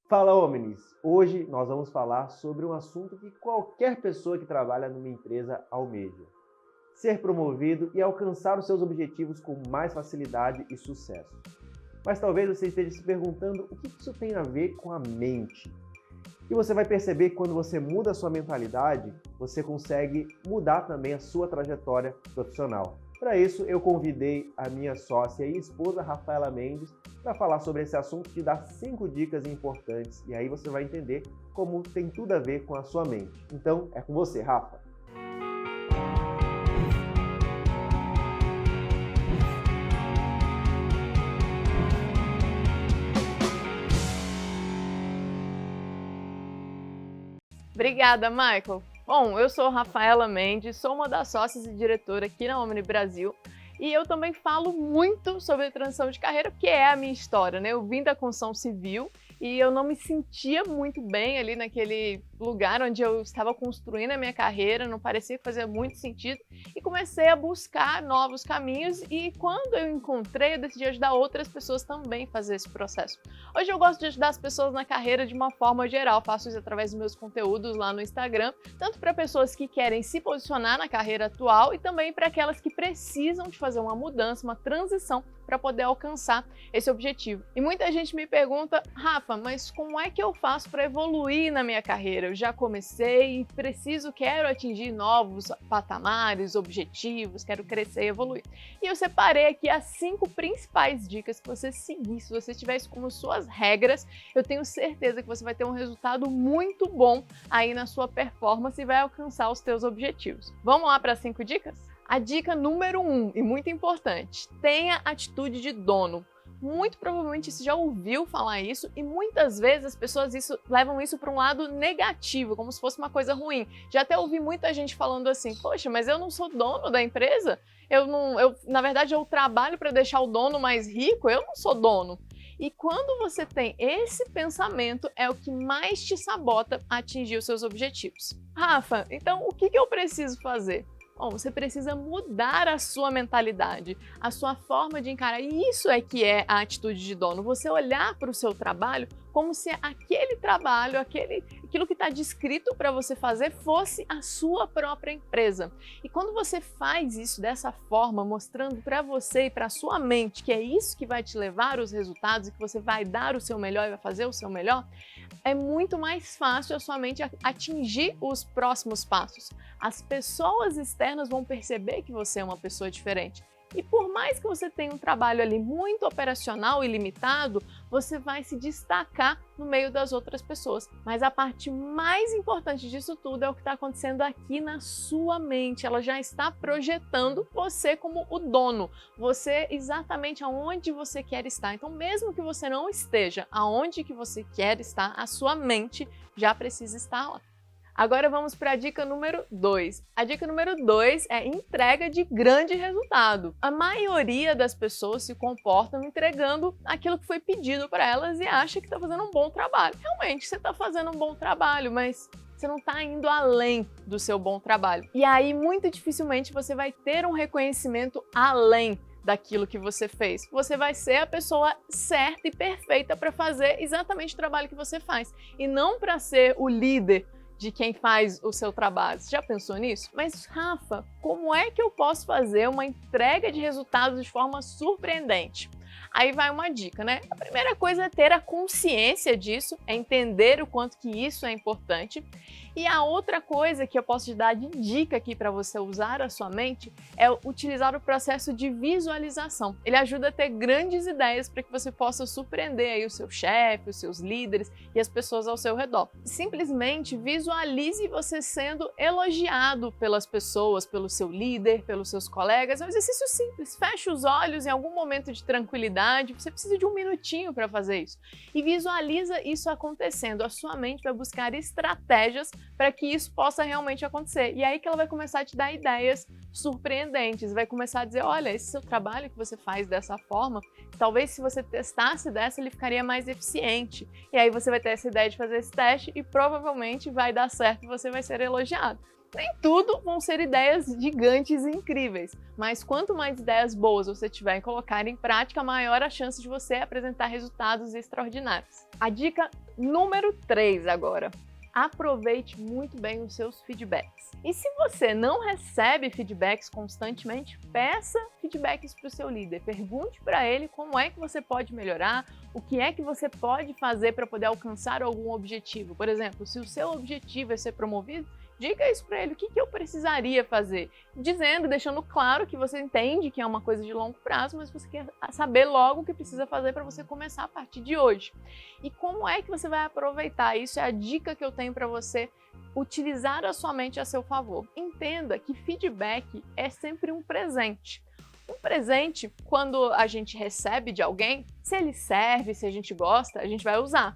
Fala, homens! Hoje nós vamos falar sobre um assunto que qualquer pessoa que trabalha numa empresa almeja: ser promovido e alcançar os seus objetivos com mais facilidade e sucesso. Mas talvez você esteja se perguntando o que isso tem a ver com a mente. E você vai perceber que quando você muda a sua mentalidade, você consegue mudar também a sua trajetória profissional. Para isso, eu convidei a minha sócia e esposa, Rafaela Mendes, para falar sobre esse assunto e dar 5 dicas importantes. E aí você vai entender como tem tudo a ver com a sua mente. Então, é com você, Rafa. Obrigada, Michael. Bom, eu sou Rafaela Mendes, sou uma das sócias e diretora aqui na Omni Brasil e eu também falo muito sobre transição de carreira, porque é a minha história, né? Eu vim da construção civil e eu não me sentia muito bem ali naquele lugar onde eu estava construindo a minha carreira, não parecia que fazia muito sentido e comecei a buscar novos caminhos e quando eu encontrei, eu decidi ajudar outras pessoas também a fazer esse processo. Hoje eu gosto de ajudar as pessoas na carreira de uma forma geral, faço isso através dos meus conteúdos lá no Instagram, tanto para pessoas que querem se posicionar na carreira atual e também para aquelas que precisam de fazer uma mudança, uma transição para poder alcançar esse objetivo. E muita gente me pergunta: Rafa, mas como é que eu faço para evoluir na minha carreira? Eu já comecei e quero atingir novos patamares, objetivos, quero crescer e evoluir. E eu separei aqui as 5 principais dicas que você seguir, se você tiver isso como suas regras, eu tenho certeza que você vai ter um resultado muito bom aí na sua performance e vai alcançar os seus objetivos. Vamos lá para as 5 dicas? A dica número 1, e muito importante: tenha atitude de dono. Muito provavelmente você já ouviu falar isso e muitas vezes as pessoas levam isso para um lado negativo, como se fosse uma coisa ruim. Já até ouvi muita gente falando assim: poxa, mas eu não sou dono da empresa? Na verdade, eu trabalho para deixar o dono mais rico, eu não sou dono. E quando você tem esse pensamento, é o que mais te sabota a atingir os seus objetivos. Rafa, então o que eu preciso fazer? Bom, você precisa mudar a sua mentalidade, a sua forma de encarar. E isso é que é a atitude de dono. Você olhar para o seu trabalho como se aquele trabalho, aquilo que está descrito para você fazer fosse a sua própria empresa. E quando você faz isso dessa forma, mostrando para você e para a sua mente que é isso que vai te levar os resultados e que você vai dar o seu melhor e vai fazer o seu melhor, é muito mais fácil a sua mente atingir os próximos passos. As pessoas externas vão perceber que você é uma pessoa diferente. E por mais que você tenha um trabalho ali muito operacional e limitado, você vai se destacar no meio das outras pessoas. Mas a parte mais importante disso tudo é o que está acontecendo aqui na sua mente. Ela já está projetando você como o dono, você exatamente aonde você quer estar. Então, mesmo que você não esteja aonde que você quer estar, a sua mente já precisa estar lá. Agora vamos para a dica número 2. A dica número 2 é entrega de grande resultado. A maioria das pessoas se comportam entregando aquilo que foi pedido para elas e acha que está fazendo um bom trabalho. Realmente, você está fazendo um bom trabalho, mas você não está indo além do seu bom trabalho. E aí, muito dificilmente, você vai ter um reconhecimento além daquilo que você fez. Você vai ser a pessoa certa e perfeita para fazer exatamente o trabalho que você faz. E não para ser o líder de quem faz o seu trabalho. Você já pensou nisso? Mas, Rafa, como é que eu posso fazer uma entrega de resultados de forma surpreendente? Aí vai uma dica, né? A primeira coisa é ter a consciência disso, é entender o quanto que isso é importante. E a outra coisa que eu posso te dar de dica aqui para você usar a sua mente é utilizar o processo de visualização. Ele ajuda a ter grandes ideias para que você possa surpreender aí o seu chefe, os seus líderes e as pessoas ao seu redor. Simplesmente visualize você sendo elogiado pelas pessoas, pelo seu líder, pelos seus colegas. É um exercício simples. Feche os olhos em algum momento de tranquilidade. Você precisa de um minutinho para fazer isso. E visualiza isso acontecendo. A sua mente vai buscar estratégias para que isso possa realmente acontecer. E aí que ela vai começar a te dar ideias surpreendentes. Vai começar a dizer, olha, esse seu trabalho que você faz dessa forma, talvez se você testasse dessa, ele ficaria mais eficiente. E aí você vai ter essa ideia de fazer esse teste e provavelmente vai dar certo e você vai ser elogiado. Nem tudo vão ser ideias gigantes e incríveis, mas quanto mais ideias boas você tiver em colocar em prática, maior a chance de você apresentar resultados extraordinários. A dica número 3 agora. Aproveite muito bem os seus feedbacks. E se você não recebe feedbacks constantemente, peça feedbacks para o seu líder. Pergunte para ele como é que você pode melhorar, o que é que você pode fazer para poder alcançar algum objetivo. Por exemplo, se o seu objetivo é ser promovido, diga isso para ele, o que eu precisaria fazer? Dizendo, deixando claro que você entende que é uma coisa de longo prazo, mas você quer saber logo o que precisa fazer para você começar a partir de hoje. E como é que você vai aproveitar isso? É a dica que eu tenho para você utilizar a sua mente a seu favor. Entenda que feedback é sempre um presente. Um presente, quando a gente recebe de alguém, se ele serve, se a gente gosta, a gente vai usar.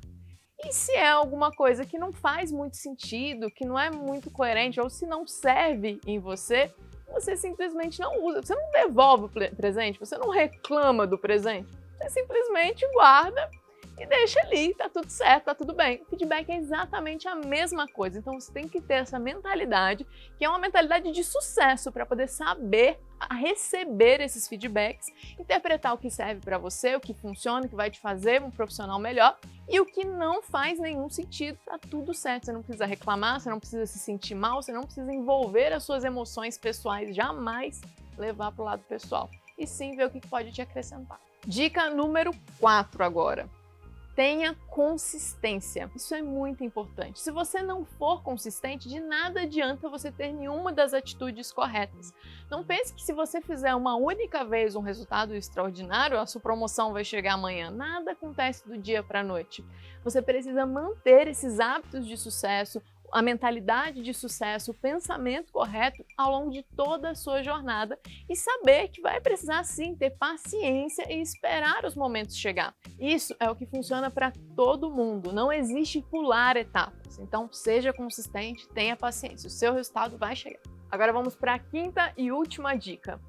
E se é alguma coisa que não faz muito sentido, que não é muito coerente, ou se não serve em você, você simplesmente não usa. Você não devolve o presente, você não reclama do presente, você simplesmente guarda e deixa ali, tá tudo certo, tá tudo bem. O feedback é exatamente a mesma coisa, então você tem que ter essa mentalidade, que é uma mentalidade de sucesso, para poder saber receber esses feedbacks, interpretar o que serve para você, o que funciona, o que vai te fazer um profissional melhor, e o que não faz nenhum sentido, tá tudo certo. Você não precisa reclamar, você não precisa se sentir mal, você não precisa envolver as suas emoções pessoais, jamais levar para o lado pessoal, e sim ver o que pode te acrescentar. Dica número 4 agora. Tenha consistência. Isso é muito importante. Se você não for consistente, de nada adianta você ter nenhuma das atitudes corretas. Não pense que se você fizer uma única vez um resultado extraordinário, a sua promoção vai chegar amanhã. Nada acontece do dia para a noite. Você precisa manter esses hábitos de sucesso, a mentalidade de sucesso, o pensamento correto ao longo de toda a sua jornada e saber que vai precisar sim ter paciência e esperar os momentos chegar. Isso é o que funciona para todo mundo, não existe pular etapas. Então seja consistente, tenha paciência, o seu resultado vai chegar. Agora vamos para a quinta e última dica.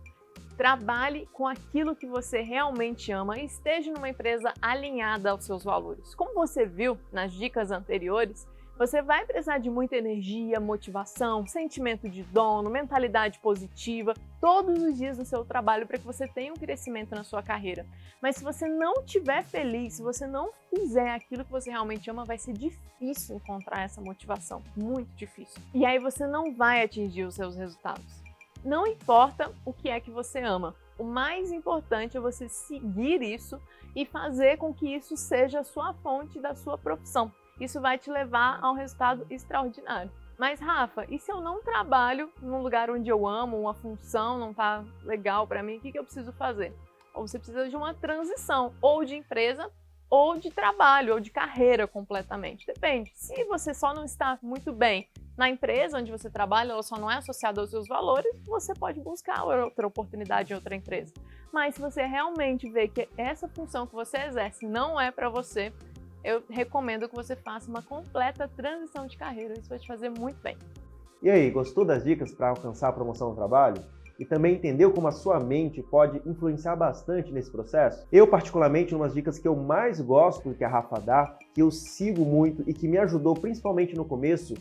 Trabalhe com aquilo que você realmente ama e esteja numa empresa alinhada aos seus valores. Como você viu nas dicas anteriores, você vai precisar de muita energia, motivação, sentimento de dono, mentalidade positiva, todos os dias no seu trabalho para que você tenha um crescimento na sua carreira. Mas se você não estiver feliz, se você não fizer aquilo que você realmente ama, vai ser difícil encontrar essa motivação, muito difícil. E aí você não vai atingir os seus resultados. Não importa o que é que você ama, o mais importante é você seguir isso e fazer com que isso seja a sua fonte da sua profissão. Isso vai te levar a um resultado extraordinário. Mas, Rafa, e se eu não trabalho num lugar onde eu amo, uma função não está legal para mim, o que eu preciso fazer? Ou você precisa de uma transição, ou de empresa, ou de trabalho, ou de carreira completamente. Depende. Se você só não está muito bem na empresa onde você trabalha, ela só não é associada aos seus valores, você pode buscar outra oportunidade em outra empresa. Mas se você realmente vê que essa função que você exerce não é para você, eu recomendo que você faça uma completa transição de carreira. Isso vai te fazer muito bem. E aí, gostou das dicas para alcançar a promoção no trabalho? E também entendeu como a sua mente pode influenciar bastante nesse processo? Eu, particularmente, umas dicas que eu mais gosto que a Rafa dá, que eu sigo muito e que me ajudou principalmente no começo,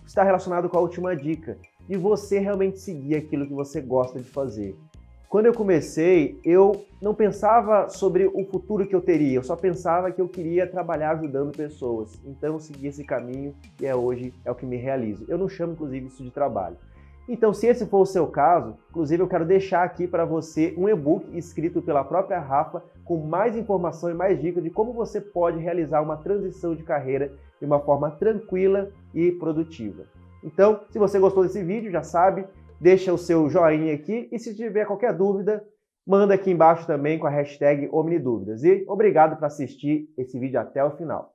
está relacionado com a última dica, de você realmente seguir aquilo que você gosta de fazer. Quando eu comecei, eu não pensava sobre o futuro que eu teria, eu só pensava que eu queria trabalhar ajudando pessoas. Então eu segui esse caminho e hoje é o que me realizo. Eu não chamo, inclusive, isso de trabalho. Então, se esse for o seu caso, inclusive eu quero deixar aqui para você um e-book escrito pela própria Rafa com mais informação e mais dicas de como você pode realizar uma transição de carreira de uma forma tranquila e produtiva. Então, se você gostou desse vídeo, já sabe, deixa o seu joinha aqui e se tiver qualquer dúvida, manda aqui embaixo também com a hashtag OmniDúvidas. E obrigado por assistir esse vídeo até o final.